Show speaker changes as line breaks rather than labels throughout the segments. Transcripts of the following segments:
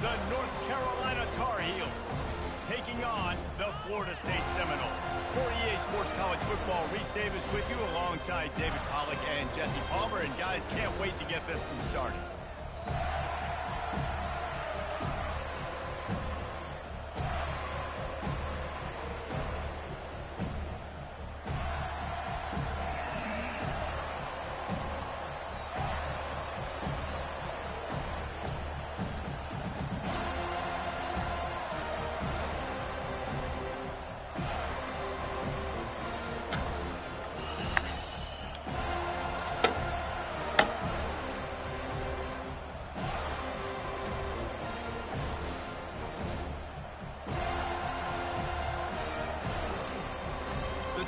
the North Carolina Tar Heels taking on the Florida State Seminoles. For EA Sports College Football, Reese Davis with you alongside David Pollack and Jesse Palmer. And guys, can't wait to get this one started.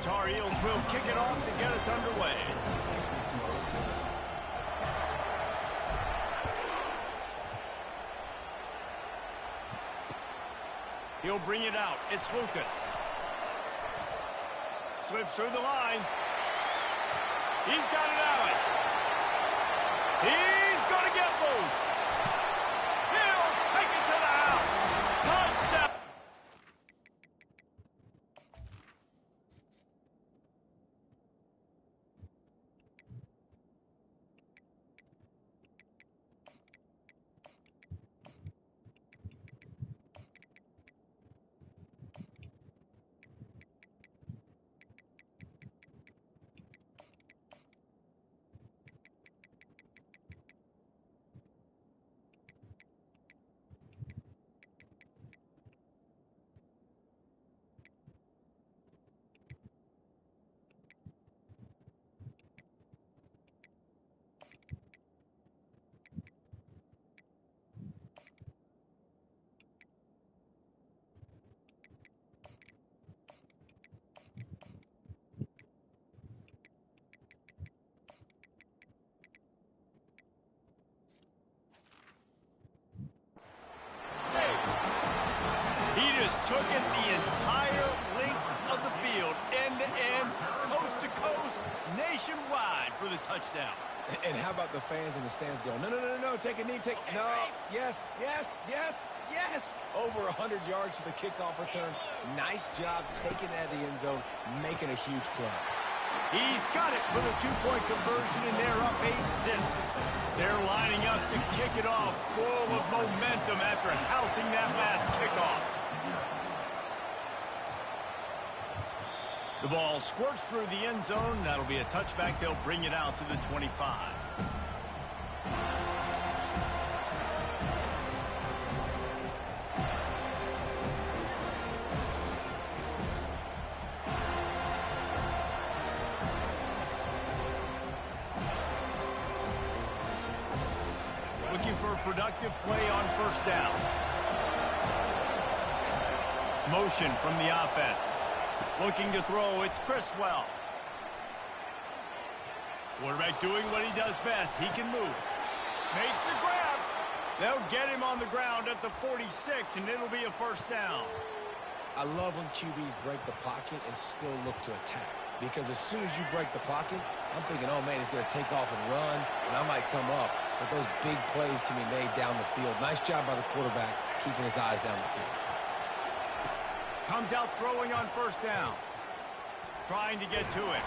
Tar Heels will kick it off to get us underway. He'll bring it out. It's Lucas. Slips through the line. He's got it out. He's going to get loose. He'll take it to the house. Touchdown. Took it the entire length of the field, end-to-end, coast-to-coast, nationwide for the touchdown.
And how about the fans in the stands going, no, take a knee, no, yes. Over 100 yards to the kickoff return. Nice job taking that to the end zone, making a huge play.
He's got it for the two-point conversion, and they're up 8-0. They're lining up to kick it off full of momentum after housing that last kickoff. The ball squirts through the end zone. That'll be a touchback. They'll bring it out to the 25. Looking for a productive play on first down. Motion from the offense. Looking to throw, it's Criswell. Quarterback doing what he does best. He can move. Makes the grab. They'll get him on the ground at the 46, and it'll be a first down.
I love when QBs break the pocket and still look to attack. Because as soon as you break the pocket, I'm thinking, oh, man, he's going to take off and run, and I might come up. But those big plays can be made down the field. Nice job by the quarterback keeping his eyes down the field.
Comes out throwing on first down. Trying to get to it.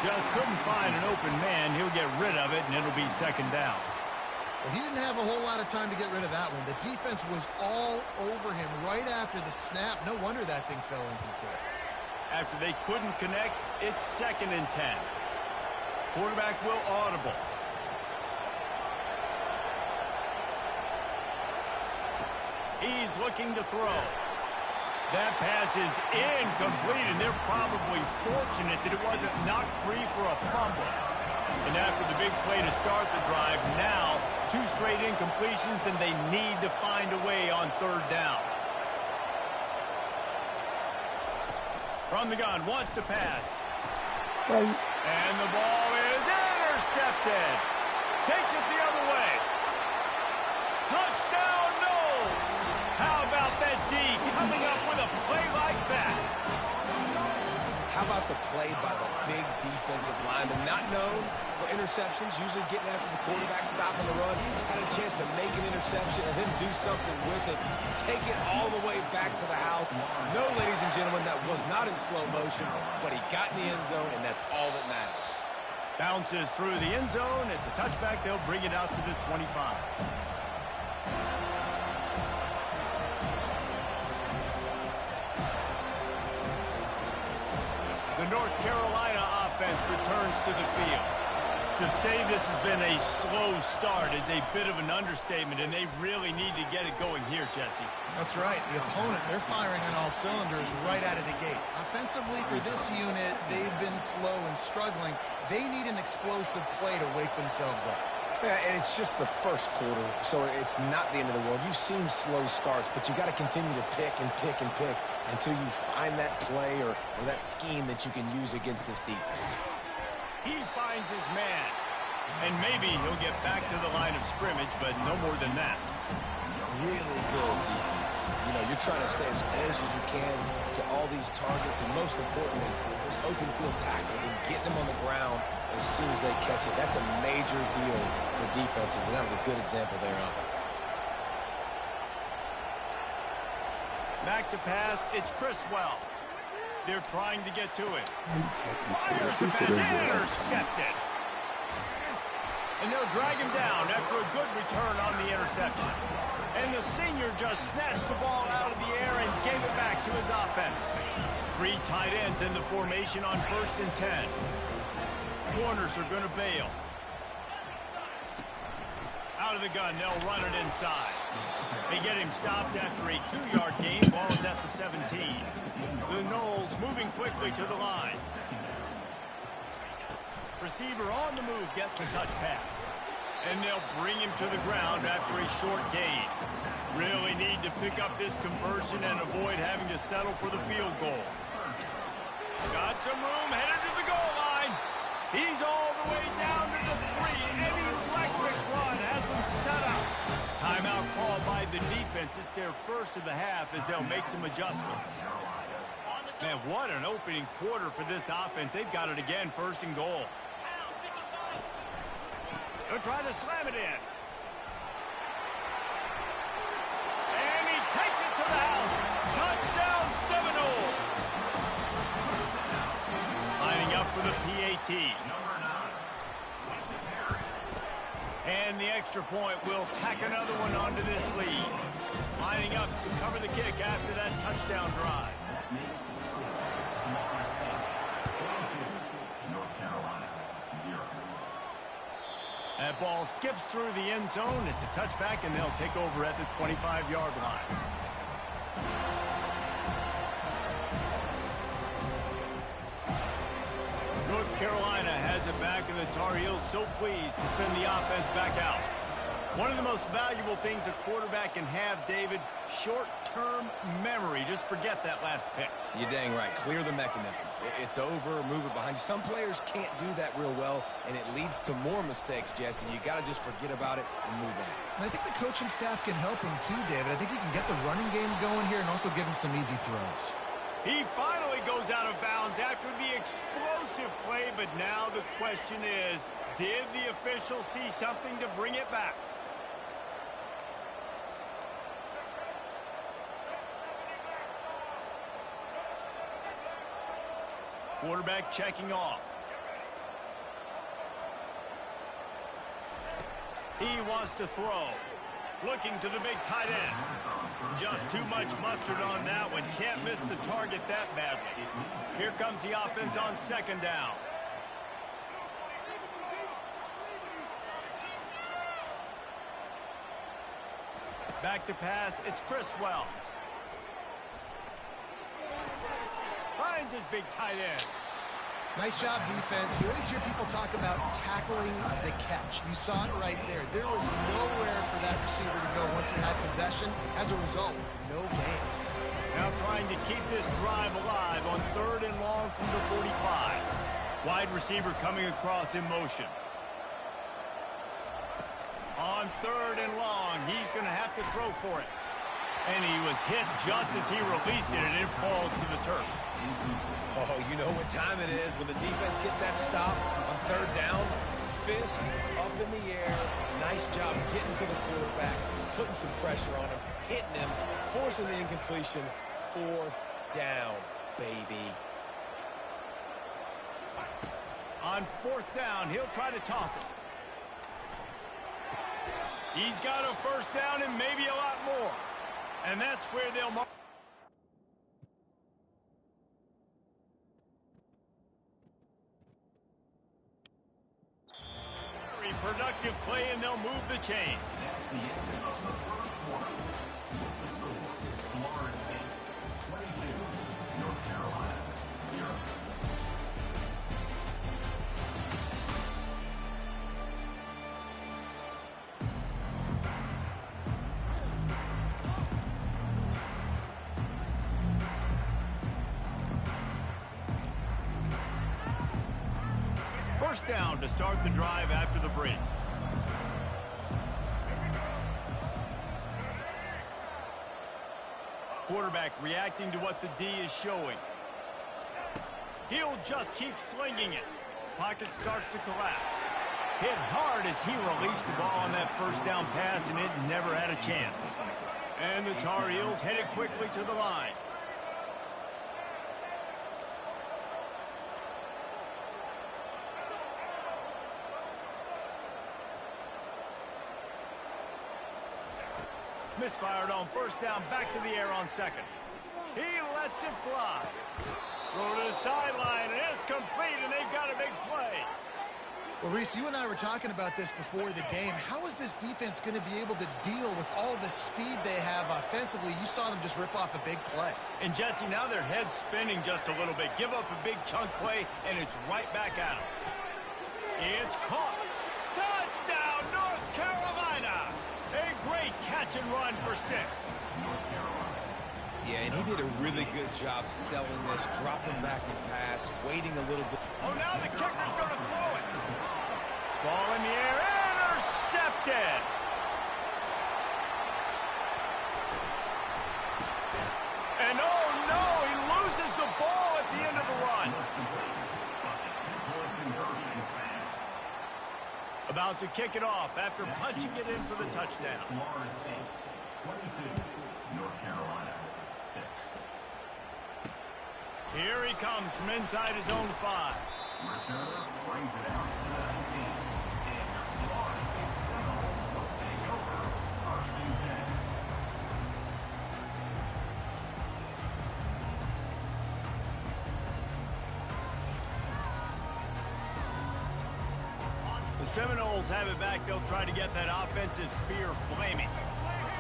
Just couldn't find an open man. He'll get rid of it, and it'll be second down.
Well, he didn't have a whole lot of time to get rid of that one. The defense was all over him right after the snap. No wonder that thing fell incomplete.
After they couldn't connect, it's 2nd and 10. Quarterback will audible. He's looking to throw. That pass is incomplete, and they're probably fortunate that it wasn't knocked free for a fumble. And after the big play to start the drive, now 2 straight incompletions, and they need to find a way on third down. From the gun, wants to pass. And the ball is intercepted. Takes it the other way. Touchdown, no! How about that D coming up with a play like that?
How about the play by the big defensive lineman? Not known for interceptions, usually getting after the quarterback, stopping the run. Had a chance to make an interception and then do something with it. Take it all the way back to the house. No, ladies and gentlemen, that was not in slow motion, but he got in the end zone, and that's all that matters.
Bounces through the end zone. It's a touchback. They'll bring it out to the 25. The North Carolina offense returns to the field. To say this has been a slow start is a bit of an understatement, and they really need to get it going here, Jesse.
That's right. The opponent, they're firing on all cylinders right out of the gate. Offensively, for this unit, they've been slow and struggling. They need an explosive play to wake themselves up.
Yeah, and it's just the first quarter, so it's not the end of the world. You've seen slow starts, but you got to continue to pick and pick and pick until you find that play or that scheme that you can use against this defense.
He finds his man, and maybe he'll get back to the line of scrimmage, but no more than that.
Really good defense. You know, you're trying to stay as close as you can to all these targets, and most importantly, those open field tackles and getting them on the ground as soon as they catch it. That's a major deal for defenses, and that was a good example there of it.
Back to pass, it's Criswell. They're trying to get to it. Fires the pass, intercepted. And they'll drag him down after a good return on the interception. And the senior just snatched the ball out of the air and gave it back to his offense. 3 tight ends in the formation on 1st and 10. Corners are going to bail. Out of the gun, they'll run it inside. They get him stopped after a 2-yard gain. Ball is at the 17. The Knowles moving quickly to the line. Receiver on the move gets the touch pass. And they'll bring him to the ground after a short gain. Really need to pick up this conversion and avoid having to settle for the field goal. Got some room, headed to the goal line. He's all the way down to the 3. An electric run has him set up. Timeout called by the defense. It's their first of the half as they'll make some adjustments. Man, what an opening quarter for this offense. They've got it again, 1st and goal. They'll try to slam it in. And he takes it to the house. Touchdown, Seminole. Lining up for the PAT. And the extra point will tack another one onto this lead. Lining up to cover the kick after that touchdown drive. That ball skips through the end zone. It's a touchback, and they'll take over at the 25-yard line. North Carolina has it back, and the Tar Heels so pleased to send the offense back out. One of the most valuable things a quarterback can have, David, short-term memory. Just forget that last pick.
You're dang right. Clear the mechanism. It's over, move it behind you. Some players can't do that real well, and it leads to more mistakes, Jesse. You got to just forget about it and move on.
And I think the coaching staff can help him too, David. I think you can get the running game going here and also give him some easy throws.
He finally goes out of bounds after the explosive play, but now the question is, did the official see something to bring it back? Quarterback checking off. He wants to throw. Looking to the big tight end. Just too much mustard on that one. Can't miss the target that badly. Here comes the offense on 2nd down. Back to pass. It's Criswell. Finds his big tight end.
Nice job, defense. You always hear people talk about tackling the catch. You saw it right there. There was nowhere for that receiver to go once he had possession. As a result, no gain.
Now trying to keep this drive alive on 3rd and long from the 45. Wide receiver coming across in motion. On 3rd and long, he's going to have to throw for it. And he was hit just as he released it, and it falls to the turf.
Oh, you know what time it is when the defense gets that stop on third down. Fist up in the air. Nice job getting to the quarterback, putting some pressure on him, hitting him, forcing the incompletion. Fourth down, baby.
On fourth down, he'll try to toss it. He's got a first down and maybe a lot more. And that's where they'll mark. Very productive play, and they'll move the chains. First down to start the drive after the break. Quarterback reacting to what the D is showing. He'll just keep slinging it. Pocket starts to collapse. Hit hard as he released the ball on that first down pass, and it never had a chance. And the Tar Heels headed quickly to the line. Misfired on first down, back to the air on second. He lets it fly. Throw to the sideline, and it's complete, and they've got a big play.
Well, Reese, you and I were talking about this before the game. How is this defense going to be able to deal with all the speed they have offensively? You saw them just rip off a big play.
And, Jesse, now their head's spinning just a little bit. Give up a big chunk play, and it's right back at them. It's caught. Touchdown, North Carolina! A great catch and run for 6.
Yeah, and he did a really good job selling this, dropping back the pass, waiting a little bit.
Oh, now the kicker's going to throw it. Ball in the air, intercepted. And oh no, he loses the ball at the end of the run. About to kick it off after punching it in for the touchdown.
Florida State, 22, North Carolina, 6.
Here he comes from inside his own 5.
Returner brings it out to the 19. And Florida State Seminoles will take over first and 10.
The Seminoles have it back. They'll try to get that offensive spear flaming.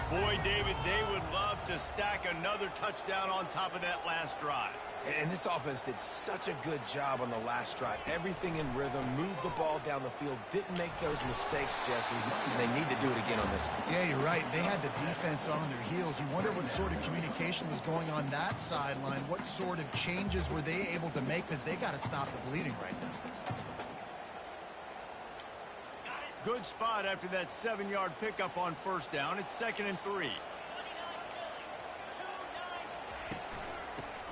Boy, David, they would love to stack another touchdown on top of that last drive.
And this offense did such a good job on the last drive. Everything in rhythm, moved the ball down the field, didn't make those mistakes, Jesse. And they need to do it again on this one.
Yeah, you're right. They had the defense on their heels. You wonder what sort of communication was going on that sideline. What sort of changes were they able to make? Because they got to stop the bleeding right now.
Good spot after that 7-yard pickup on first down. It's 2nd and 3.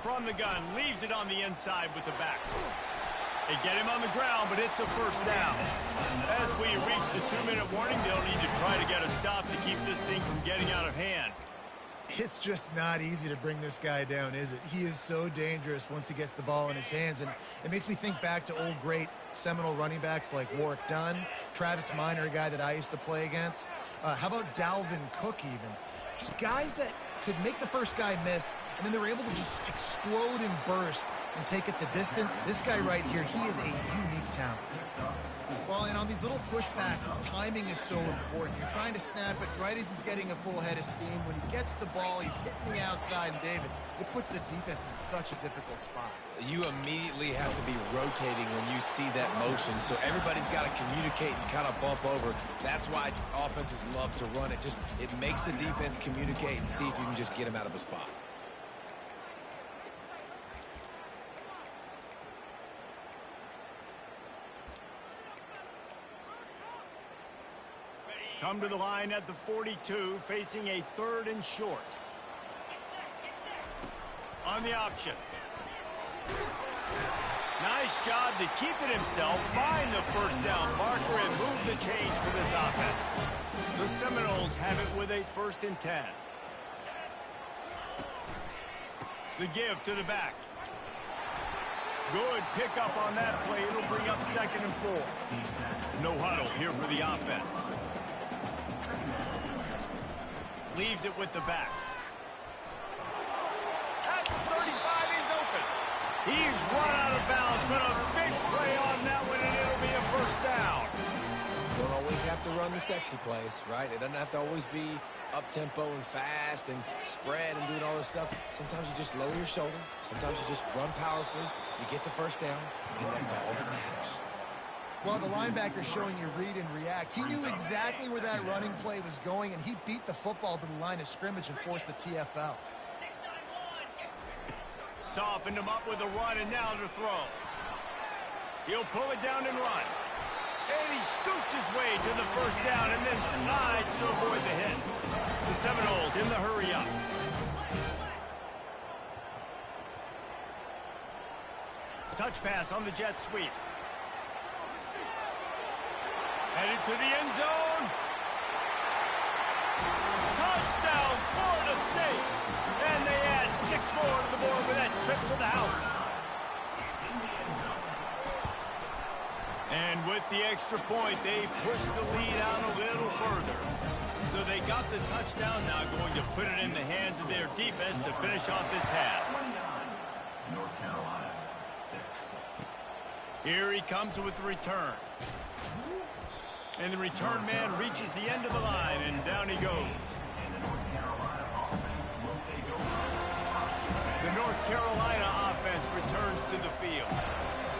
From the gun, leaves it on the inside with the back. They get him on the ground, but it's a first down. As we reach the 2-minute warning, they'll need to try to get a stop to keep this thing from getting out of hand.
It's just not easy to bring this guy down, is it? He is so dangerous once he gets the ball in his hands, and it makes me think back to old great Seminole running backs like Warwick Dunn, Travis Minor, a guy that I used to play against. How about Dalvin Cook even? Just guys that could make the first guy miss, and then they were able to just explode and burst and take it the distance. This guy right here, he is a unique talent. Well, and on these little push passes, timing is so important. You're trying to snap it right as he's getting a full head of steam. When he gets the ball, he's hitting the outside, and David, it puts the defense in such a difficult spot.
You immediately have to be rotating when you see that motion, so everybody's got to communicate and kind of bump over. That's why offenses love to run it. It makes the defense communicate and see if you can just get him out of a spot.
Come to the line at the 42, facing a 3rd and short. on the option. Nice job to keep it himself, find the first down marker, and move the change for this offense. The Seminoles have it with a 1st and 10. The give to the back. Good pickup on that play. It'll bring up 2nd and 4. No huddle here for the offense. Leaves it with the back. At 35, he's open. He's run out of bounds, but a big play on that one, and it'll be a 1st down.
Don't always have to run the sexy plays, right? It doesn't have to always be up-tempo and fast and spread and doing all this stuff. Sometimes you just lower your shoulder. Sometimes you just run powerfully. You get the 1st down, and that's all that matters.
Well, the linebacker's showing you read and react. He knew exactly where that running play was going, and he beat the football to the line of scrimmage and forced the TFL.
Softened him up with a run, and now to throw. He'll pull it down and run. And he scoots his way to the 1st down and then slides to avoid the hit. The Seminoles in the hurry up. Touch pass on the jet sweep. Headed to the end zone. Touchdown, Florida State. And they add 6 more to the board with that trip to the house. And with the extra point, they push the lead out a little further. So they got the touchdown, now going to put it in the hands of their defense to finish off this half.
29, North Carolina, 6.
Here he comes with the return. And the return man reaches the end of the line, and down he goes.
And the North Carolina offense will take over.
The North Carolina offense returns to the field.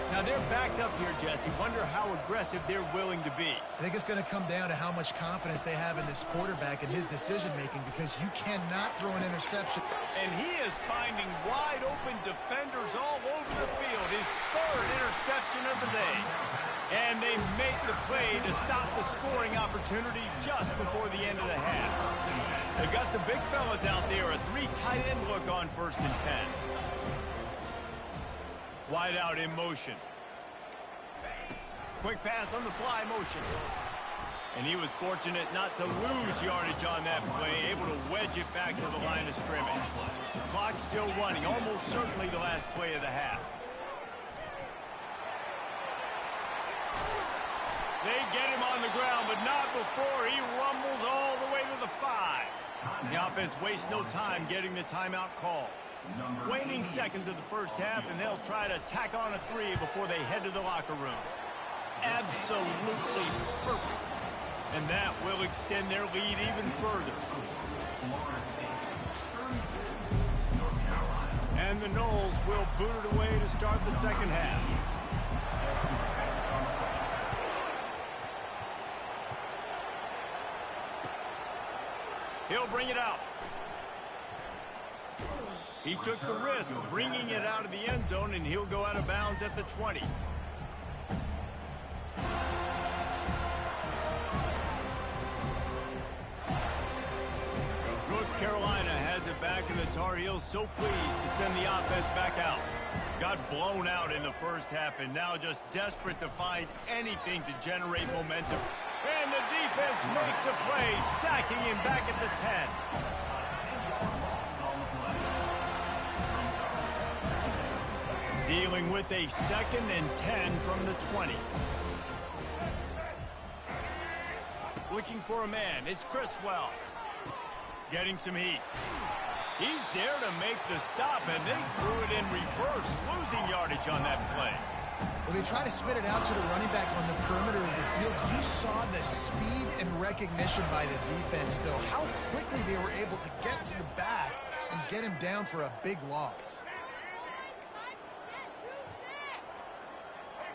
Now they're backed up here, Jesse. Wonder how aggressive they're willing to be.
I think it's going to come down to how much confidence they have in this quarterback and his decision-making, because you cannot throw an interception.
And he is finding wide-open defenders all over the field. His 3rd interception of the day. And they make the play to stop the scoring opportunity just before the end of the half. They've got the big fellas out there, a 3 tight end look on 1st and 10. Wide out in motion. Quick pass on the fly motion. And he was fortunate not to lose yardage on that play, able to wedge it back to the line of scrimmage. Clock still running, almost certainly the last play of the half. They get him on the ground, but not before he rumbles all the way to the 5. The offense wastes no time getting the timeout call. Waning seconds of the 1st half, and they'll try to tack on a 3 before they head to the locker room. Absolutely perfect. And that will extend their lead even further. And the Noles will boot it away to start the 2nd half. He'll bring it out. He took the risk bringing it out of the end zone, and he'll go out of bounds at the 20. North Carolina has it back, and the Tar Heels so pleased to send the offense back out. Got blown out in the 1st half, and now just desperate to find anything to generate momentum. And the defense makes a play, sacking him back at the 10. Dealing with a 2nd and 10 from the 20. Looking for a man, it's Criswell. Getting some heat. He's there to make the stop, and they threw it in reverse, losing yardage on that play.
Well, they try to spit it out to the running back on the perimeter of the field. You saw the speed and recognition by the defense, though. How quickly they were able to get to the back and get him down for a big loss.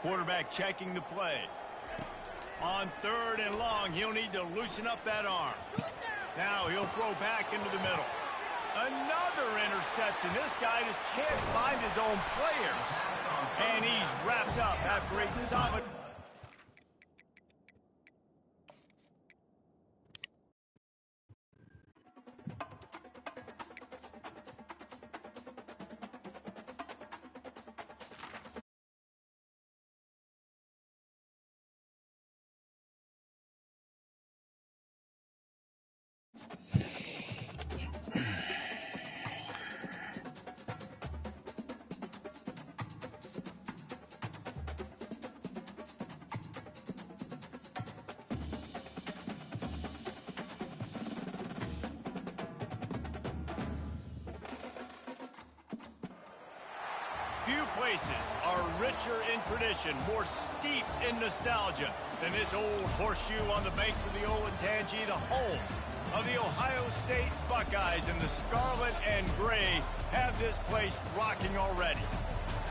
Quarterback checking the play. On 3rd and long, he'll need to loosen up that arm. Now he'll throw back into the middle. Another interception. This guy just can't find his own players. And he's wrapped up after a solid... places are richer in tradition, more steep in nostalgia than this old horseshoe on the banks of the Olentangy, the home of the Ohio State Buckeyes. And the scarlet and gray have this place rocking already.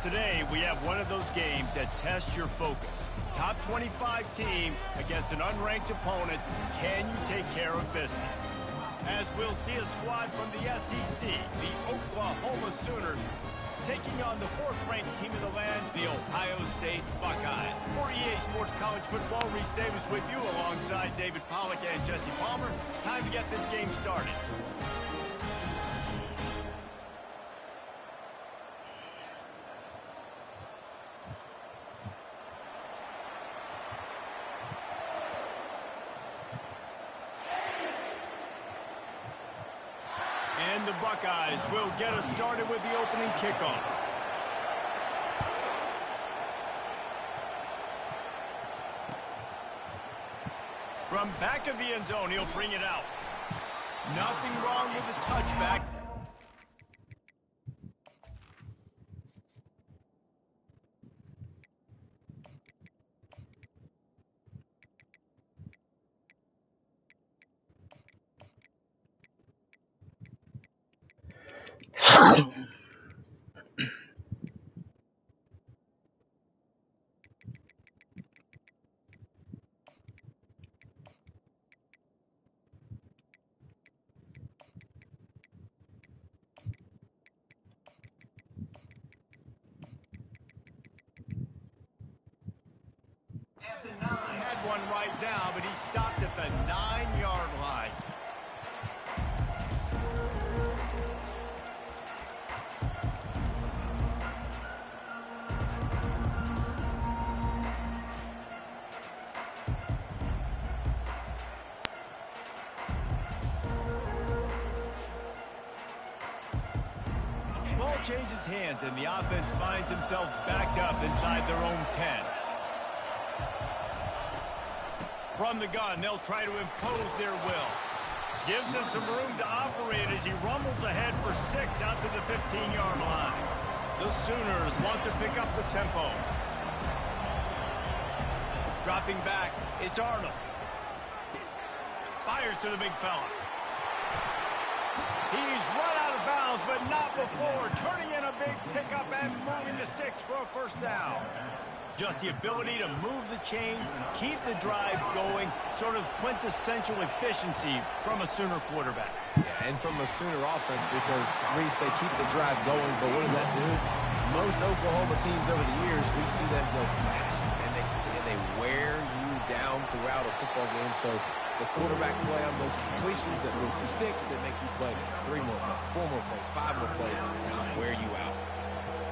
Today, we have one of those games that tests your focus. Top 25 team against an unranked opponent. Can you take care of business? As we'll see a squad from the SEC, the Oklahoma Sooners, taking on the fourth-ranked team of the land, the Ohio State Buckeyes. For EA Sports College Football, Reese Davis with you alongside David Pollack and Jesse Palmer. Time to get this game started. And the Buckeyes will get us started with the opening kickoff. From back of the end zone, he'll bring it out. Nothing wrong with the touchback. Had one right now, but he stopped at the 9-yard line. Ball changes hands, and the offense finds themselves backed up inside their own 10. From the gun, they'll try to impose their will. Gives them some room to operate as he rumbles ahead for 6 out to the 15-yard line. The Sooners want to pick up the tempo. Dropping back, it's Arnold. Fires to the big fella. He's run out of bounds, but not before turning in a big pickup and moving the sticks for a first down. Just the ability to move the chains, keep the drive going, sort of quintessential efficiency from a Sooner quarterback.
Yeah, and from a Sooner offense because, Reese, they keep the drive going, but what does that do? Most Oklahoma teams over the years, we see them go fast, and they wear you down throughout a football game. So the quarterback play on those completions that move the sticks that make you play 3 more plays, 4 more plays, 5 more plays, and just wear you out.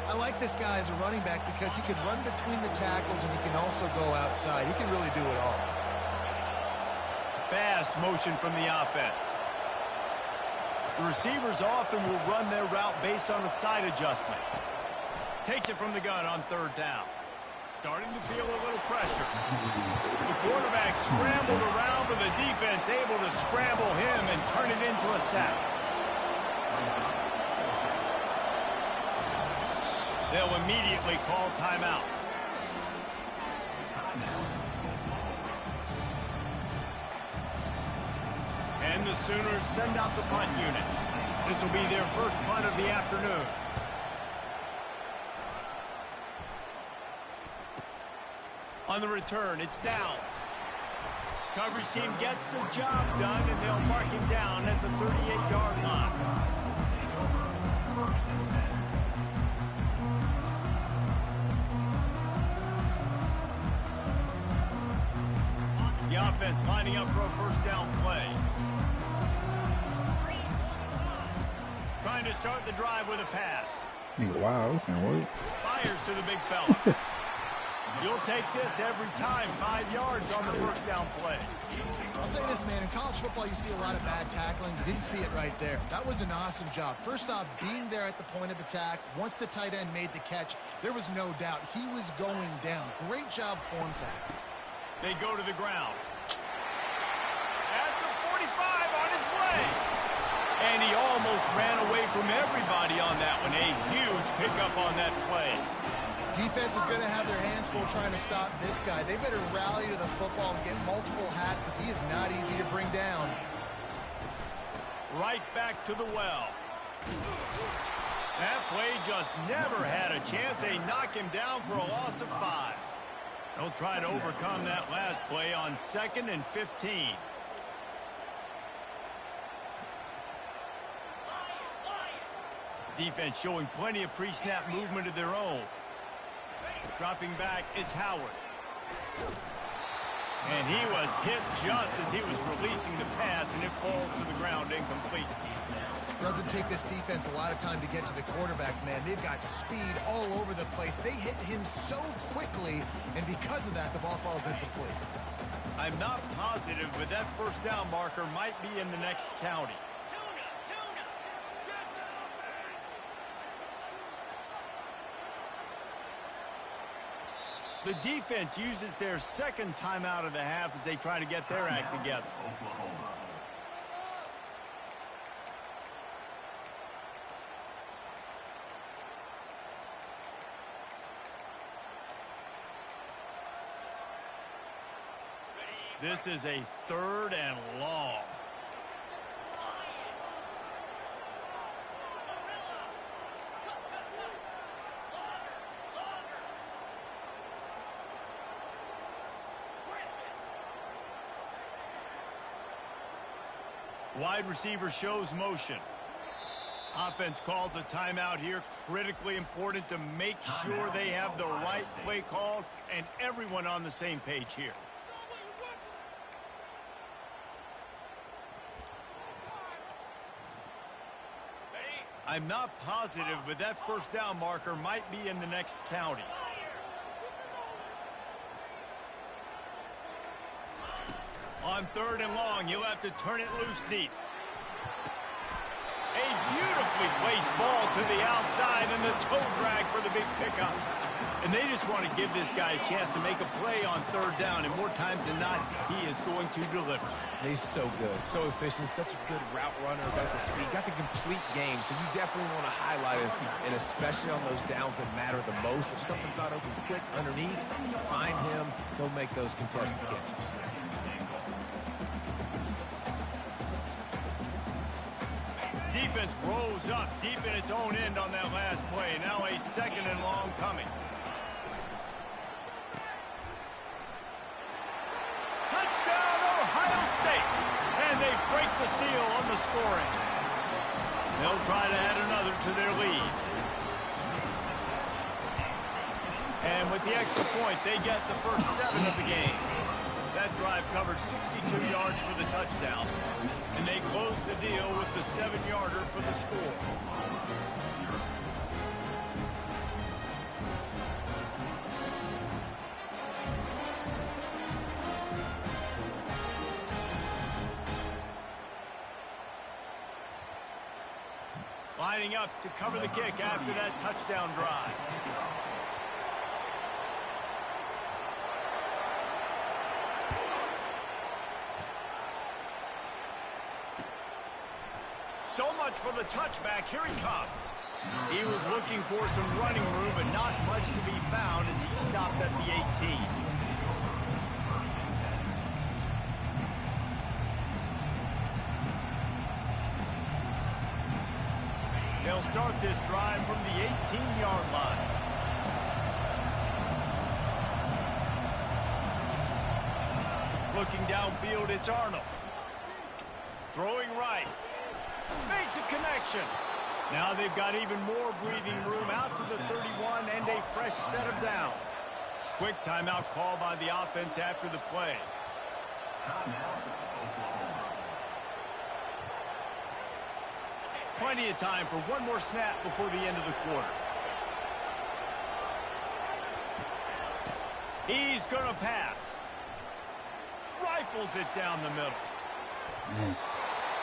I like this guy as a running back because he can run between the tackles and he can also go outside. He can really do it all.
Fast motion from the offense. The receivers often will run their route based on a side adjustment. Takes it from the gun on 3rd down. Starting to feel a little pressure. The quarterback scrambled around, but the defense able to scramble him and turn it into a sack. They'll immediately call timeout. And the Sooners send out the punt unit. This will be their first punt of the afternoon. On the return, it's Downs. Coverage team gets the job done, and they'll mark him down at the 38-yard line. The offense lining up for a first down play. Trying to start the drive with a pass.
Wow, that can work.
Fires to the big fella. You'll take this every time. 5 yards on the first down play.
I'll say this, man. In college football, you see a lot of bad tackling. You didn't see it right there. That was an awesome job. First off, being there at the point of attack. Once the tight end made the catch, there was no doubt he was going down. Great job form tackle.
They go to the ground. At the 45 on his way. And he almost ran away from everybody on that one. A huge pickup on that play.
Defense is going to have their hands full trying to stop this guy. They better rally to the football and get multiple hats because he is not easy to bring down.
Right back to the well. That play just never had a chance. They knock him down for a loss of 5. They'll try to overcome that last play on 2nd and 15. Defense showing plenty of pre-snap movement of their own. Dropping back, it's Howard. And he was hit just as he was releasing the pass, and it falls to the ground incomplete.
Doesn't take this defense a lot of time to get to the quarterback, man. They've got speed all over the place. They hit him so quickly, and because of that, the ball falls incomplete.
I'm not positive, but that first down marker might be in the next county. The defense uses their 2nd timeout of the half as they try to get their act together. This is a 3rd and long. Wide receiver shows motion. Offense calls a timeout here. Critically important to make sure they have the right play called and everyone on the same page here. I'm not positive, but that first down marker might be in the next county. On 3rd and long, you'll have to turn it loose deep. A beautifully placed ball to the outside and the toe drag for the big pickup. And they just want to give this guy a chance to make a play on 3rd down, and more times than not, he is going to deliver.
He's so good, so efficient, such a good route runner, got the speed, got the complete game, so you definitely want to highlight him, and especially on those downs that matter the most. If something's not open quick underneath, find him, he'll make those contested catches.
Defense rose up deep in its own end on that last play. Now a 2nd and long coming. Touchdown, Ohio State! And they break the seal on the scoring. They'll try to add another to their lead. And with the extra point, they get the first 7 of the game. That drive covered 62 yards for the touchdown. And they close the deal with the 7-yarder for the score. Lining up to cover the kick after that touchdown drive. So much for the touchback. Here he comes. He was looking for some running room, but not much to be found as he stopped at the 18. They'll start this drive from the 18-yard line. Looking downfield, it's Arnold. Throwing right. Makes a connection. Now they've got even more breathing room out to the 31 and a fresh set of downs. Quick timeout call by the offense after the play. Plenty of time for one more snap before the end of the quarter. He's going to pass. Rifles it down the middle.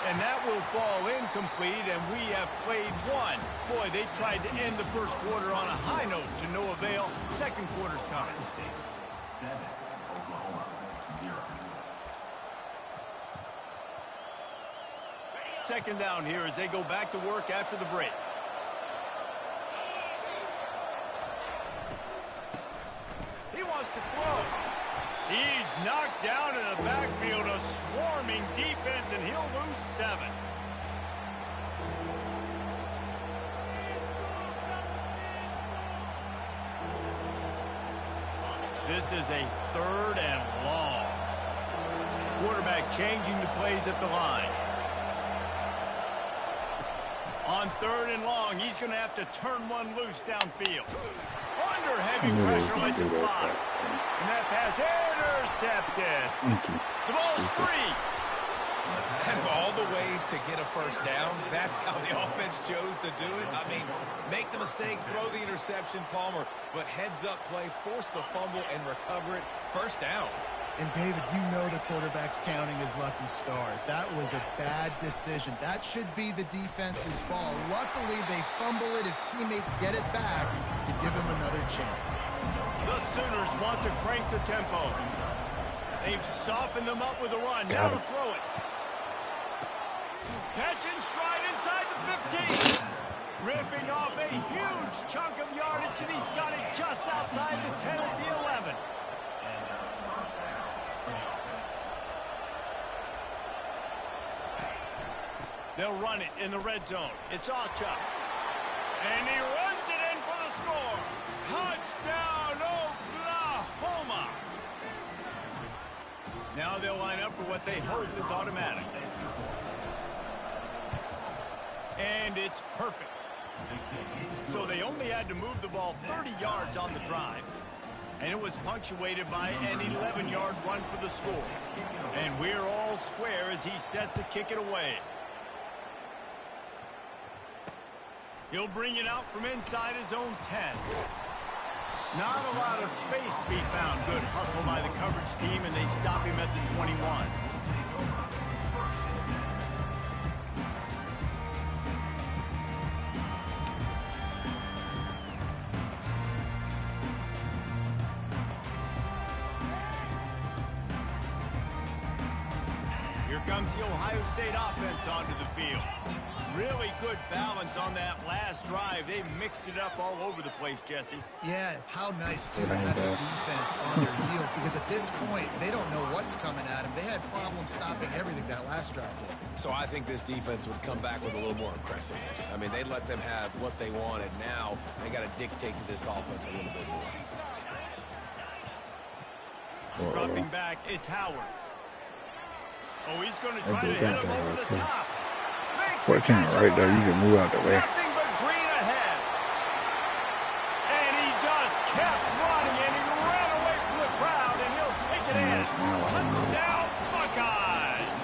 And that will fall incomplete, and we have played one. Boy, they tried to end the first quarter on a high note to no avail. Second quarter's coming.
7, Oklahoma 0.
second down here as they go back to work after the break. He wants to throw. He's knocked down in the backfield, a swarming defense, and he'll lose 7. This is a 3rd and long. Quarterback changing the plays at the line. On 3rd and long, he's going to have to turn one loose downfield. Under heavy pressure, lets it fly. And that pass intercepted. The ball's free.
Out of all the ways to get a first down, that's how the offense chose to do it. I mean, make the mistake, throw the interception, Palmer, but heads-up play, force the fumble, and recover it. First down.
And, David, you know the quarterback's counting his lucky stars. That was a bad decision. That should be the defense's fault. Luckily, they fumble it. His teammates get it back to give him another chance.
The Sooners want to crank the tempo. They've softened them up with a run. Now to throw it. Catch and stride inside the 15. Ripping off a huge chunk of yardage, and he's got it just outside the 10 at the 11. They'll run it in the red zone. It's Ocha. And he runs it in for the score. Touchdown, Oklahoma. Now they'll line up for what they hope is automatic. And it's perfect. So they only had to move the ball 30 yards on the drive. And it was punctuated by an 11-yard run for the score. And we're all square as he's set to kick it away. He'll bring it out from inside his own 10. Not a lot of space to be found. Good hustle by the coverage team, and they stop him at the 21. Here comes the Ohio State offense onto the field. Really good balance on that last drive. They mixed it up all over the place, Jesse.
Yeah, how nice, too, to have the defense on their heels, because at this point, they don't know what's coming at them. They had problems stopping everything that last drive did.
So I think this defense would come back with a little more aggressiveness. I mean, they let them have what they wanted. Now they got to dictate to this offense a little bit more.
Dropping back, it's Howard. Oh, he's going to try to hit him over the top.
14 right there. You can move out the way.
Nothing but green ahead. And he just kept running, and he ran away from the crowd, and he'll take it in. Touchdown, Buckeyes.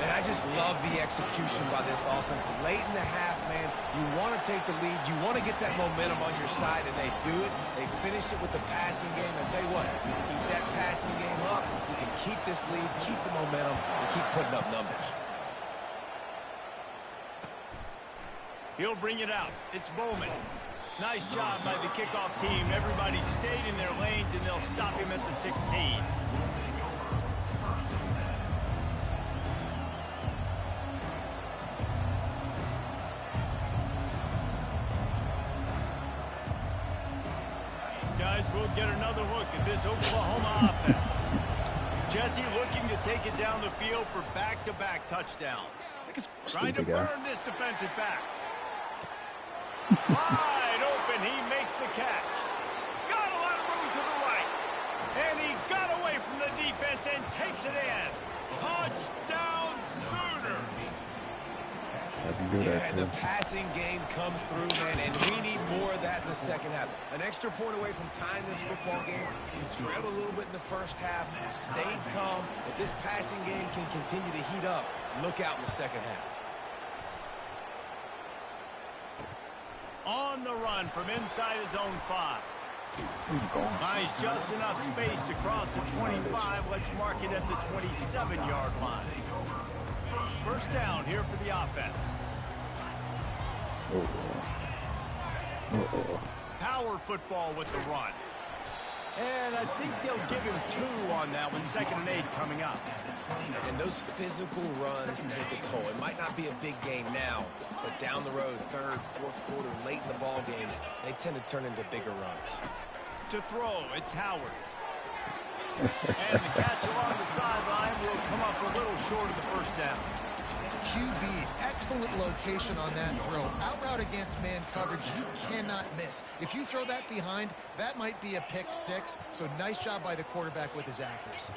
Man, I just love the execution by this offense. Late in the half, man, you want to take the lead. You want to get that momentum on your side, and they do it. They finish it with the passing game. And tell you what, keep that passing game up. You can keep this lead, keep the momentum, and keep putting up numbers.
He'll bring it out. It's Bowman. Nice job by the kickoff team. Everybody stayed in their lanes, and they'll stop him at the 16. Guys, we'll get another look at this Oklahoma offense. Jesse looking to take it down the field for back-to-back touchdowns. Trying to burn this defensive back. Wide open, he makes the catch. Got a lot of room to the right. And he got away from the defense and takes it in. Touchdown, Sooners.
Yeah, the passing game comes through, man, and we need more of that in the second half. An extra point away from tying this football game. We trailed a little bit in the first half, stayed calm. If this passing game can continue to heat up, look out in the second half.
On the run from inside his own 5. Buys just enough space to cross the 25. Let's mark it at the 27-yard line. First down here for the offense. Power football with the run. And I think they'll give him 2 on that one. 2nd and 8 coming up.
And those physical runs take a toll. It might not be a big game now, but down the road, 3rd, 4th quarter, late in the ball games, they tend to turn into bigger runs.
To throw, it's Howard. And the catch along the sideline will come up a little short of the 1st down.
QB, excellent location on that throw. Out route against man coverage, you cannot miss. If you throw that behind, that might be a pick 6. So nice job by the quarterback with his accuracy.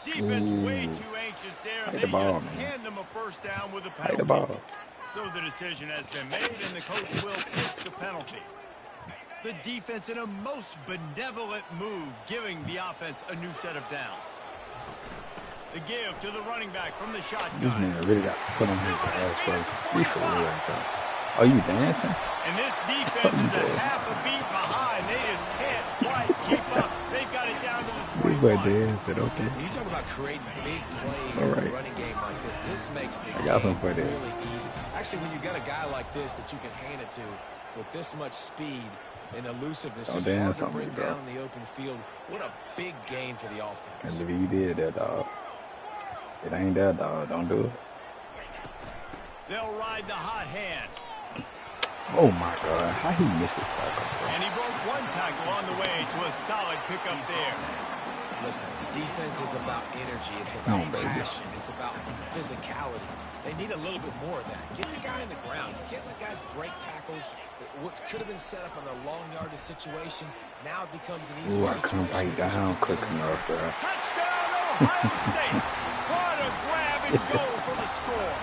Defense way too anxious there. They just hand them a 1st down with a penalty. So the decision has been made, and the coach will take the penalty. The defense in a most benevolent move, giving the offense a new set of downs. The give to the running back from the shotgun.
This man really got put on his ass, bro. He's for real right there. Are you dancing?
And this defense is a half a beat behind. They just can't quite keep up. They've got it down to the 21.
Okay.
When you talk about creating big plays in a running game like this makes the game really easy. Actually, when you got a guy like this that you can hand it to with this much speed and elusiveness, just hard to bring down in the open field. What a big gain for the offense.
And if you did that, dog. It ain't that, dog. Don't do it.
They'll ride the hot hand.
Oh, my God. How he missed the tackle, bro?
And he broke 1 tackle on the way to a solid pickup there.
Listen, defense is about energy. It's about passion. It's about physicality. They need a little bit more of that. Get the guy in the ground. You can't let guys break tackles. What could have been set up on a long yardage situation, now it becomes an easier situation.
I come right down quick enough, bro.
Touchdown, Ohio State. What a grab and go for the score.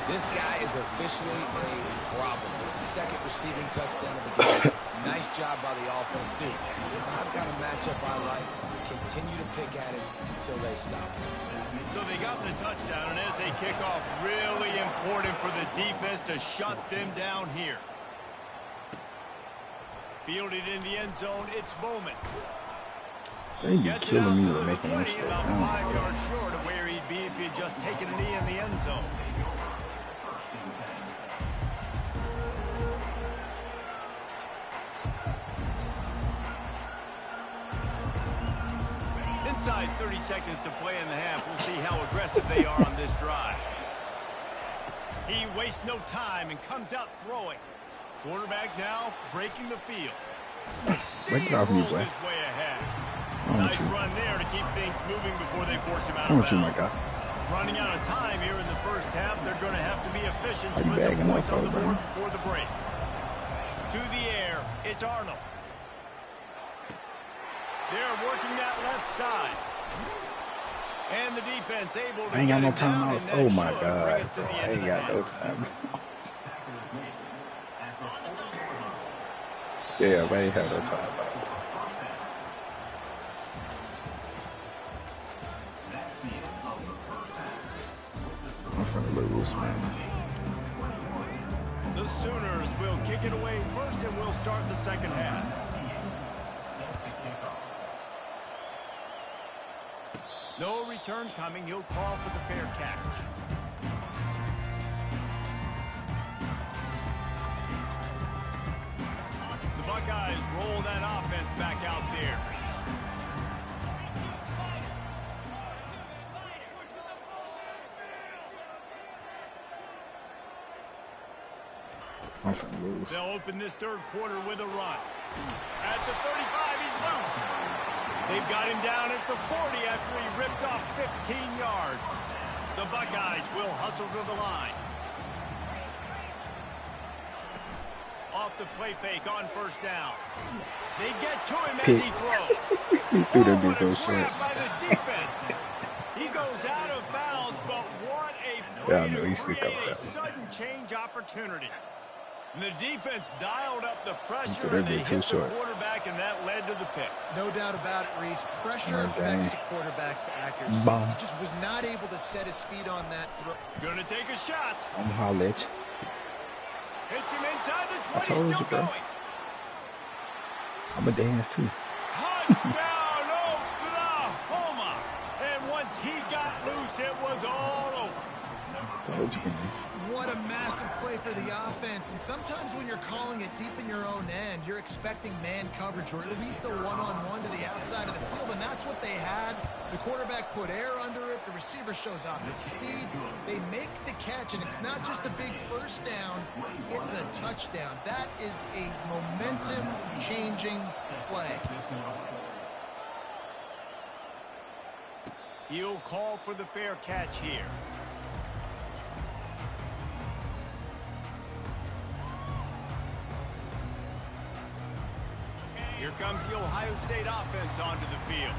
This guy is officially a problem. The 2nd receiving touchdown of the game. Nice job by the offense, dude. If I've got a matchup I like, continue to pick at it until they stop.
So they got the touchdown, and as they kick off, really important for the defense to shut them down here. Fielded in the end zone, it's Bowman.
They're killing me with making them stay
about
down.
5 yards short of where he'd be if he had just taken a knee in the end zone. Inside 30 seconds to play in the half. We'll see how aggressive they are on this drive. He wastes no time and comes out throwing. Quarterback now breaking the field. Steamrolls his way ahead. Nice run there to keep things moving before they force him out of bounds. Running out of time here in the 1st half. They're going to have to be efficient to put some points on the board before the break. To the air, it's Arnold. They're working that left side. And the defense able to
I ain't got no
down,
timeouts. Oh my God, bro. I ain't got no time. Yeah, I ain't had no timeouts. I'm finna lose, man.
The Sooners will kick it away first, and we'll start the 2nd half. No return coming. He'll call for the fair catch. The Buckeyes roll that offense back out there. They'll open this 3rd quarter with a run. At the 35, he's loose. They've got him down at the 40 after he ripped off 15 yards. The Buckeyes will hustle to the line. Off the play fake on 1st down. They get to him as he throws.
He threw that bitch so
What a grab
short.
by the defense. He goes out of bounds, but what a play to create a sudden change opportunity. And the defense dialed up the pressure, and they hit the quarterback, and that led to the pick.
No doubt about it, Reese. Pressure affects the quarterback's accuracy. He just was not able to set his feet on that throw.
Gonna take a shot.
I'm holla at you.
Hits him inside the 20,
told you,
still
bro.
going.
I'm a dance too.
Touchdown, Oklahoma. And once he got loose, it was all over.
Told you.
What a massive play for the offense. And sometimes when you're calling it deep in your own end, you're expecting man coverage or at least a one-on-one to the outside of the field, and that's what they had. The quarterback put air under it. The receiver shows off his speed. They make the catch, and it's not just a big first down. It's a touchdown. That is a momentum-changing play.
He'll call for the fair catch here. Here comes the Ohio State offense onto the field.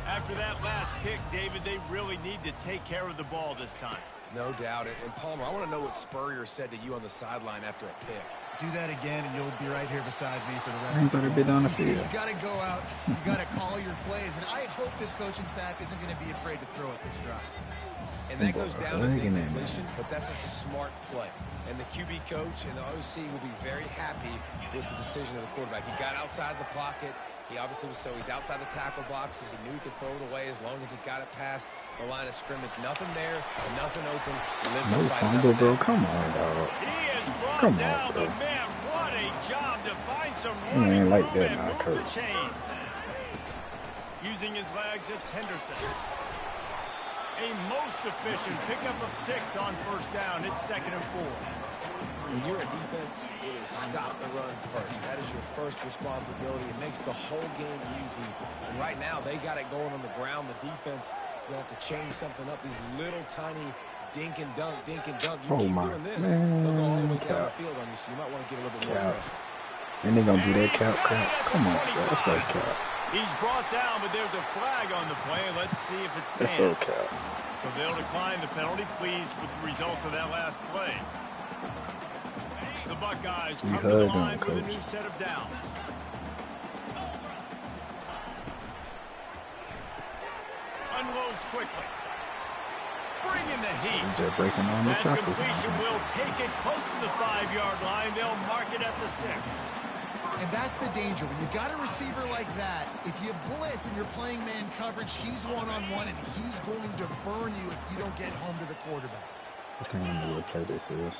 After that last pick, David, they really need to take care of the ball this time.
No doubt. And Palmer, I want to know what Spurrier said to you on the sideline after a pick.
Do that again, and you'll be right here beside me for the rest of the
Better be down the field.
You got to go out. You got to call your plays, and I hope this coaching staff isn't going to be afraid to throw it this drive.
And that goes down as incompletion, but that's a smart play. And the QB coach and the OC will be very happy with the decision of the quarterback. He got outside the pocket. He obviously was he's outside the tackle boxes. He knew he could throw it away as long as he got it past the line of scrimmage. Nothing there, nothing open.
No fumble, bro. Come on, dog.
He is brought
Come
down,
on, bro.
but man, what a job to find some
You
running
ain't like
room
that
and
now,
move
coach.
the chains. Using his legs, it's Henderson. A most efficient pickup of 6 on first down. It's 2nd and 4.
When you're a defense, it is stop the run first. That is your first responsibility. It makes the whole game easy. And right now, they got it going on the ground. The defense is going to have to change something up. These little tiny dink and dunk. You keep doing this, they'll go all the way down the field on you, so you might want to get a little bit more aggressive.
And they gonna do that cap crap? Come on, bro. That's so cap.
He's brought down, but there's a flag on the play. Let's see if it stands.
That's so cap.
So they'll decline the penalty, pleased with the results of that last play. The Buckeyes come to the line with a new set of downs. Unloads quickly. Bring in the heat.
Just breaking on the
That
choppers.
completion will take it close to the 5-yard line. They'll mark it at the 6.
And that's the danger. When you've got a receiver like that, if you blitz and you're playing man coverage, he's one-on-one, and he's going to burn you if you don't get home to the quarterback.
I think I know what play this is.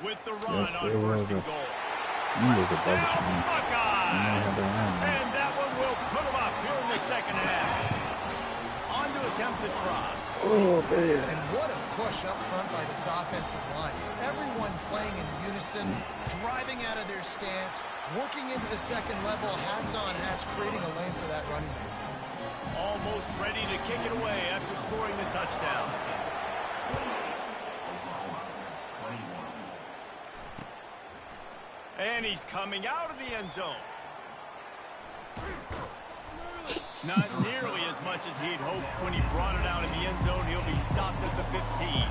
With the run on first and goal.
He was a better
Down
team.
Buckeyes! And that one will put them up here in the second half. On to attempt the try.
Oh, man.
And what a push up front by this offensive line. Everyone playing in unison, driving out of their stance, working into the second level, hats on hats, creating a lane for that running back.
Almost ready to kick it away after scoring the touchdown. And he's coming out of the end zone. Not nearly as much as he'd hoped when he brought it out in the end zone. He'll be stopped at the 15.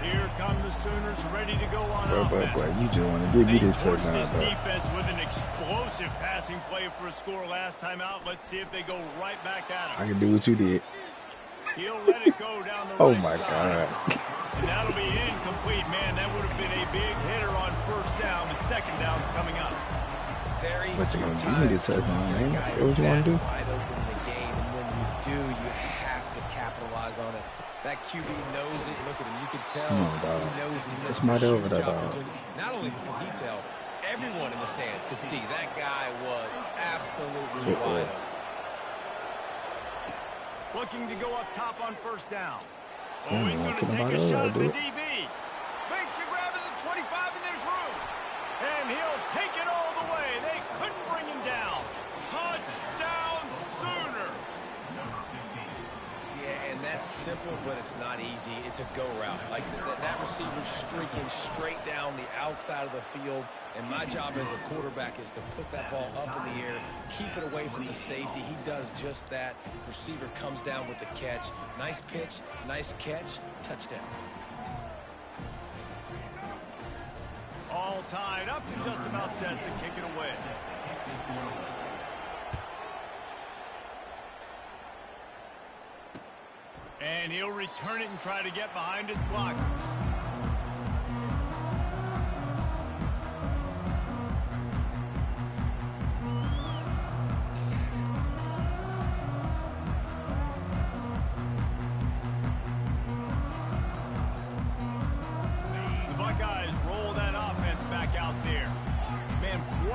Here come the Sooners ready to go on offense.
Bro, you just want to give me
They
this
torched
touchdown,
this
bro.
defense with an explosive passing play for a score last time out. Let's see if they go right back at
I
him.
can do what you did.
He'll let it go down the
Oh,
right
my
side.
God.
And that'll be incomplete. Man, that would have been a big hitter on first down, but second down's coming up.
Very
What you
few
gonna do?
times
You need to touchdown,
you
man.
get a guy
What you wanna
that
do?
wide open in the game, and when you do, you have to capitalize on it. That QB knows it. Look at him. You can tell
Come on, dog.
he knows he missed
It's my
a
over
huge
there, dog.
opportunity. Not only could he tell, everyone in the stands could see that guy was absolutely wide open.
Looking to go up top on first down. Oh,
Mm,
he's going to
talking
take
about
a
it,
shot
I'll
at the
do it.
DB. Makes a grab at the 25, and there's room. And he'll take it all the way. They couldn't bring him down. Touchdown, Sooners.
Yeah, and that's simple, but it's not easy. It's a go route. Like that receiver streaking straight down the outside of the field. And my job as a quarterback is to put that ball up in the air, keep it away from the safety. He does just that. Receiver comes down with the catch. Nice pitch, nice catch, touchdown.
All tied up and just about set to kick it away. And he'll return it and try to get behind his blockers.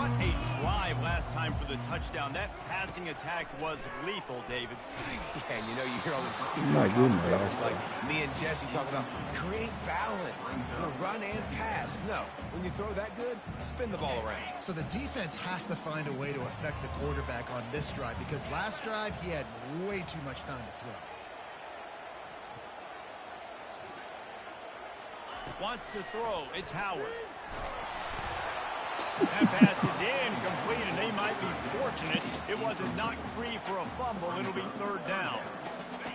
What a drive last time for the touchdown. That passing attack was lethal, David.
Yeah, and you know, you hear all these stupid
My goodness,
commentators like me and Jesse talking about create balance, run and pass. No, when you throw that good, spin the ball around.
So the defense has to find a way to affect the quarterback on this drive because last drive he had way too much time to throw.
Wants to throw. It's Howard. That pass is incomplete, and they might be fortunate it wasn't knocked free for a fumble. It'll be third down.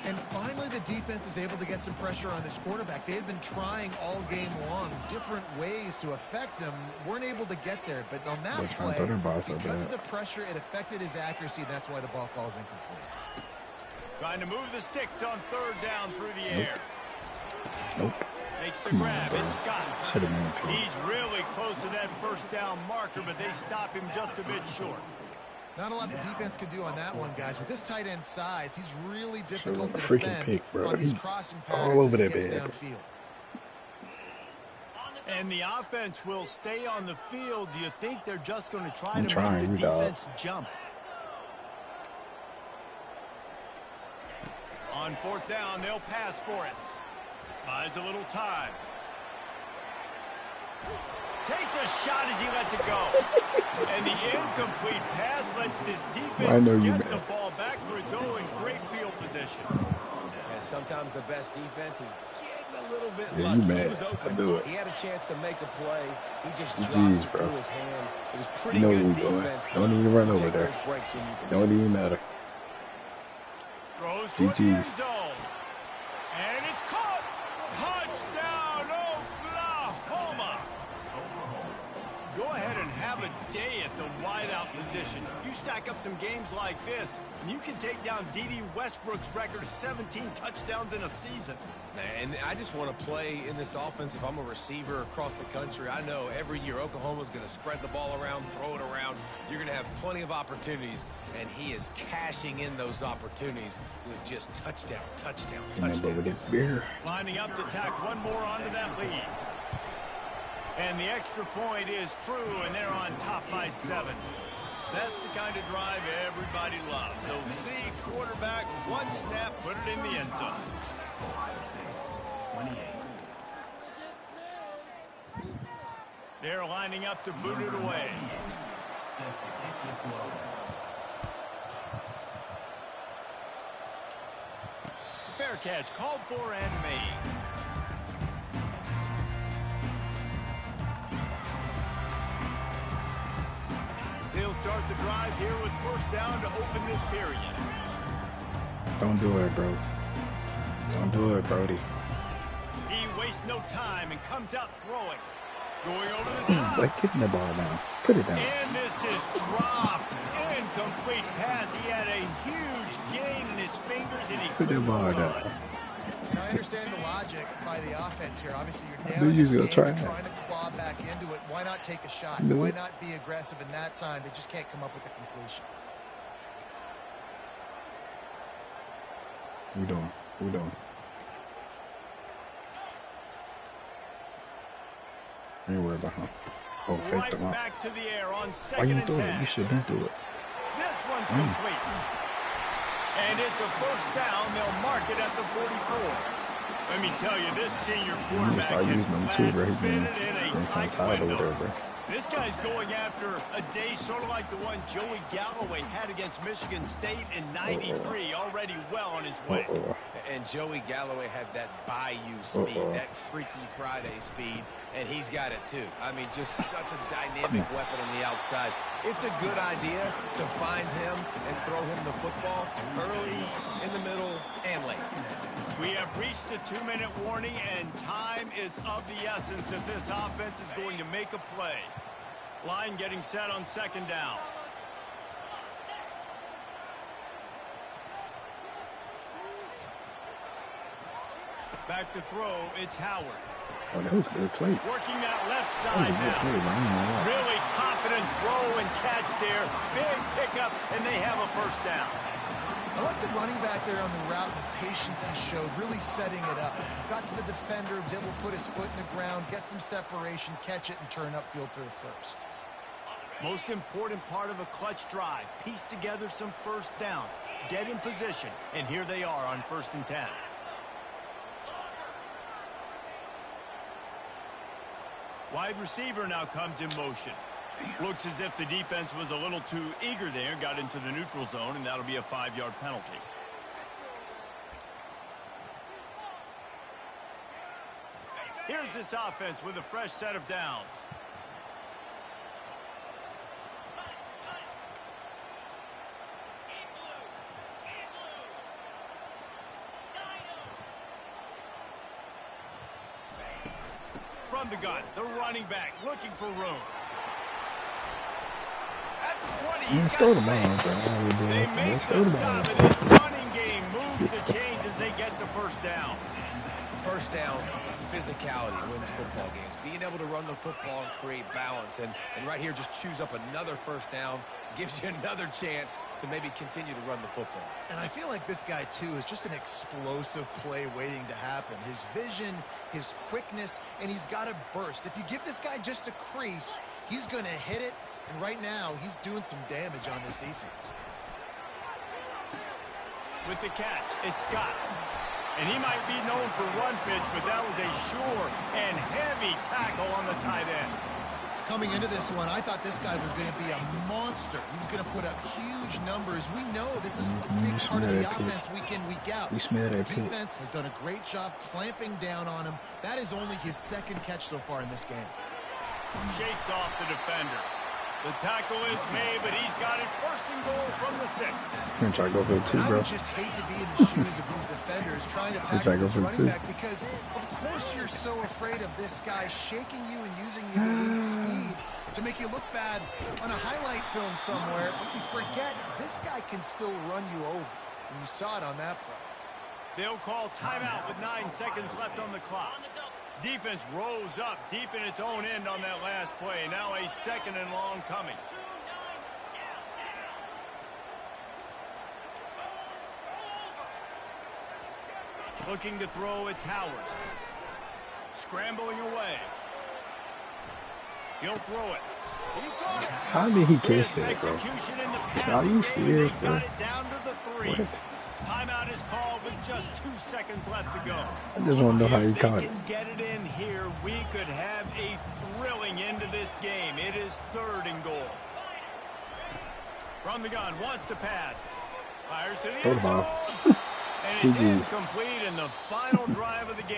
And finally the defense is able to get some pressure on this quarterback. They had been trying all game long different ways to affect him. Weren't able to get there, but on that play, because of the pressure, it affected his accuracy, and that's why the ball falls incomplete.
Trying to move the sticks on third down through the air.
Nope.
Makes the grab. It's Scott.
Should have been two.
He's really close to that first down marker, but they stop him just a bit short.
Not a lot the defense could do on that one, guys. With this tight end size, he's really difficult to
freaking
defend
pick, bro.
on these
He's
crossing
all
patterns
over
as he
that
gets
bed.
downfield.
And the offense will stay on the field. Do you think they're just going to try to make
trying,
the
dog.
defense jump? On fourth down, they'll pass for it. Buys a little time. Takes a shot as he lets it go. And the incomplete pass lets this defense get the ball back for its own great field position.
And sometimes the best defense is getting a little bit
Yeah,
lucky.
you mad.
He was open.
I do it.
He had a chance to make a play. He just drops
GG's,
it
bro.
through his hand. It was pretty
You know
good
what we're doing.
defense.
Don't even run over
Take
there.
those breaks when you can.
Don't even matter.
Throws toward the
GG's.
end zone. And it's caught. Touchdown, Oklahoma. Go ahead and have a day at the wideout position. You stack up some games like this, and you can take down D.D. Westbrook's record of 17 touchdowns in a season.
And I just want to play in this offense. If I'm a receiver across the country, I know every year Oklahoma's going to spread the ball around, throw it around. You're going to have plenty of opportunities, and he is cashing in those opportunities with just touchdown, touchdown,
Remember with
touchdown.
this beer.
Lining up to tack one more onto that lead. And the extra point is true, and they're on top by 7. That's the kind of drive everybody loves. So see quarterback, one snap, put it in the end zone.
28.
They're lining up to boot it away.
Set to kick this low.
Fair catch, called for and made. They'll start the drive here with first down to open this period.
Don't do it, bro. Don't do it, Brody.
He wastes no time and comes out throwing. Going over the top.
Like, getting the ball down. Put it down.
And this is dropped. Incomplete pass. He had a huge gain in his fingers, and he
Put the
couldn't
ball
hold
down.
on.
Now, I understand the logic by the offense here. Obviously, you're
I
down
knew
in
you
this
was
game.
gonna
You're
try
trying to claw back into it. Why not take a shot?
Knew
Why
it.
not be aggressive in that time? They just can't come up with a completion.
We doing? We doing? I ain't worried about him. Oh, fake
Right
them out.
back to the air on
Why
second
you
and
throw it?
10.
You shouldn't do it.
This one's complete. And it's a first down. They'll mark it at the 44. Let me tell you, this senior
You
quarterback
start
can
using them too, bro. He's
fit
been
it in a
kind
tight
of tired over
window.
there, bro.
This guy's going after a day sort of like the one Joey Galloway had against Michigan State in '93, already well on his way.
And Joey Galloway had that bayou speed, that Freaky Friday speed, and he's got it too. I mean, just such a dynamic weapon on the outside. It's a good idea to find him and throw him the football early, in the middle, and late.
We have reached the 2-minute warning, and time is of the essence if this offense is going to make a play. Line getting set on second down. Back to throw, it's Howard.
Oh, that was a good play.
Working that left
That was
side
a good
now.
play, man. I ain't gonna lie.
Really confident throw and catch there. Big pickup, and they have a first down.
I like the running back there on the route, the patience he showed, really setting it up. Got to the defender, was able to put his foot in the ground, get some separation, catch it, and turn upfield for the first.
Most important part of a clutch drive. Piece together some first downs. Get in position. And here they are on 1st and 10. Wide receiver now comes in motion. Looks as if the defense was a little too eager there. Got into the neutral zone, and that'll be a 5-yard penalty. Here's this offense with a fresh set of downs. From the gun, the running back looking for room. At the 20, he's got space. They make the stop, and this running game moves the chains as they get the first down.
First down, physicality wins football games. Being able to run the football and create balance. And right here, just choose up another first down. Gives you another chance to maybe continue to run the football.
And I feel like this guy, too, is just an explosive play waiting to happen. His vision, his quickness, and he's got a burst. If you give this guy just a crease, he's going to hit it. And right now, he's doing some damage on this defense.
With the catch, it's Scott. And he might be known for run fits, but that was a sure and heavy tackle on the tight end.
Coming into this one, I thought this guy was going to be a monster. He was going to put up huge numbers. We know this is a big part of the offense week in, week out. The defense has done a great job clamping down on him. That is only his 2nd catch so far in this game.
Shakes off the defender. The tackle is made, but he's got it 1st and goal from the 6.
I'm gonna try to go for it too, bro.
I would just hate to be in the shoes of these defenders trying to tackle this running back because, of course, you're so afraid of this guy shaking you and using his elite speed to make you look bad on a highlight film somewhere, but you forget this guy can still run you over, and you saw it on that play.
They'll call timeout with 9 seconds left on the clock. Defense rose up deep in its own end on that last play. Now a 2nd and long coming. Looking to throw at Howard. Scrambling away. He'll throw it.
How did he catch that, bro? Are you serious, bro?
Got it down to the 3.
What?
Timeout is called with just 2 seconds left to go.
I just want to know how he caught it.
If they can get it in here, we could have a thrilling end to this game. It is 3rd and goal. From the gun, wants to pass. Fires to the end zone. And it's incomplete in the final drive of the game.